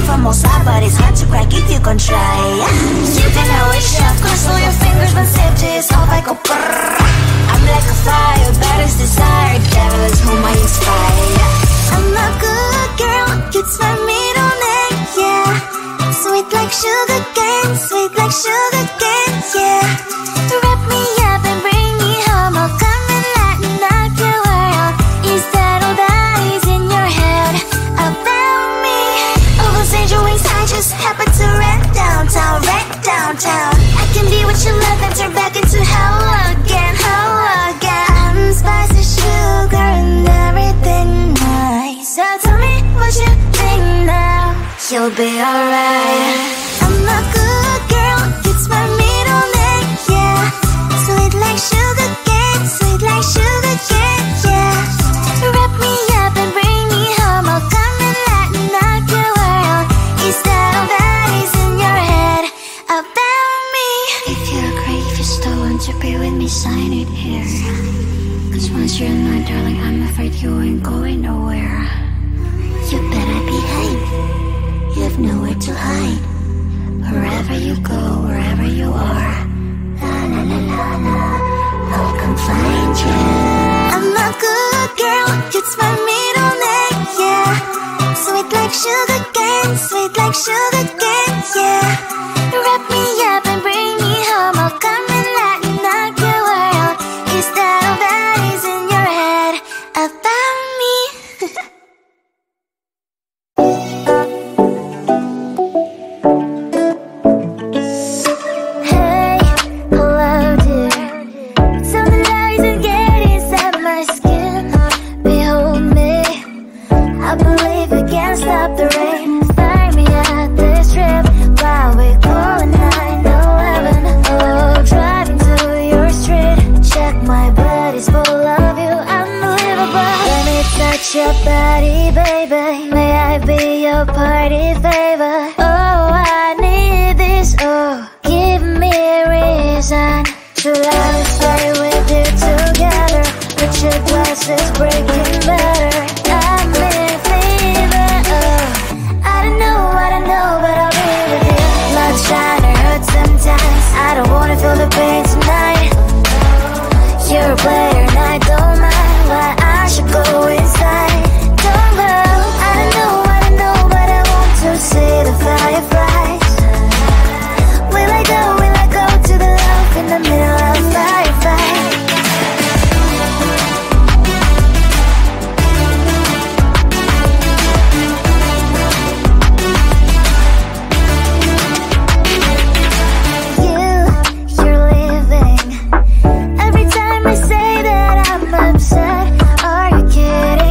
from outside, but it's hard to crack if you can try. You can always shove, cross all your fingers when safety is off, I go brrrr. I'm like a fire, bad as desire, devil is whom I inspire. I'm a good girl, it's my middle name, yeah. Sweet like sugar cane, sweet like sugar cane, yeah. Wrap me up and bring me home, I'll come and let me knock your world. Is that all that is in your head about me? Overstage your wings, I just happen to rent downtown, I can be what you love and turn back into hell again, I'm spicy sugar and everything nice. So tell me what you think now, you'll be alright. I'm a good girl, it's my middle name, yeah. Sweet like sugar cane, sweet like sugar cane, yeah. Wrap me up and bring me home, I'll come and let me knock your world. Is that all that is in your head about me? If you're great, if you still want to be with me, sign it here. Cause once you're not, darling, I'm afraid you ain't going nowhere. You better behave, you have nowhere to hide. Wherever you go, wherever you are, la la la la la, I'll come find you. I'm a good girl, it's my middle name, yeah. Sweet like sugar cane, sweet like sugar cane, yeah. Wrap me up and bring me home, I'll come and let me knock your world. Is that all that is in your head about me? Hey, hello dear. Tell me lies and get inside my skin. Behold me, I believe we can't stop the rain. Find me at this trip while we call 911. Oh, driving to your street. Check my body's full of you, unbelievable. Let me touch your body, baby. May I be your party favor? Oh, I need this, oh. Give me a reason to let me stay with you together. With your glasses breaking better. I'm in fever, oh. I don't know, but I'll be with you. Blood shine or hurt sometimes. I don't wanna feel the pain tonight. You're a player and I don't mind. Why I should go inside. Don't go, I don't know, but I want to see the fireflies. Will I go to the love in the middle of firefight. You're leaving. Every time I say that I'm upset, are you kidding?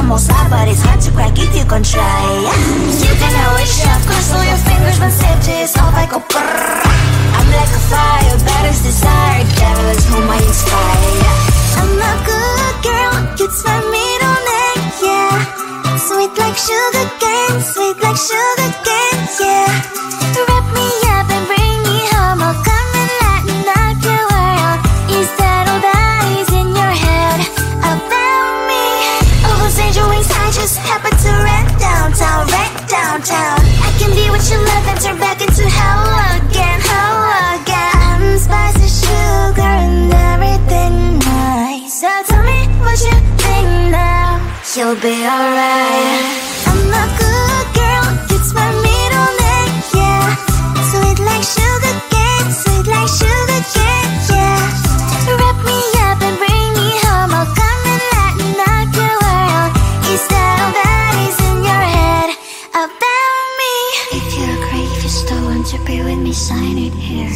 almost hot, but it's hard to crack if you can try. You can always shove, cross all your fingers when safety's off, I go brrr. I'm like a fire, baddest desire, devil is whom I inspire. I'm a good girl, it's my middle name, yeah. Sweet like sugar cane, sweet like sugar cane, yeah. Wrap me up and bring me home, I'll come and lighten up your world. Is that all that is in your head about me? Oh, those angel wings, I just happen to rent downtown, I can be what you love and turn back into hell again, I'm spicy sugar and everything nice. So tell me what you think now, you'll be alright. I'm a good girl, it's my middle name, yeah. Sweet like sugar cane, sweet like sugar cane, yeah. Wrap me up and bring me home, I'll come and lighten up your world. Is that all that is in your head about me? If you're great, if you still want to be with me, sign it here.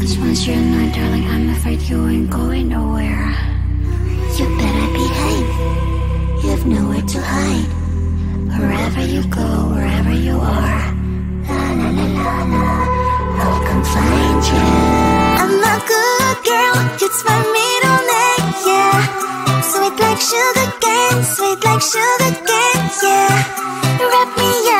Cause once you're not, darling, I'm afraid you ain't going nowhere. You better behave, you have nowhere to hide. Wherever you go, wherever you are, la la la la la, I'll come find you. I'm a good girl, it's my middle name, yeah. Sweet like sugar cane, sweet like sugar cane, yeah. Wrap me up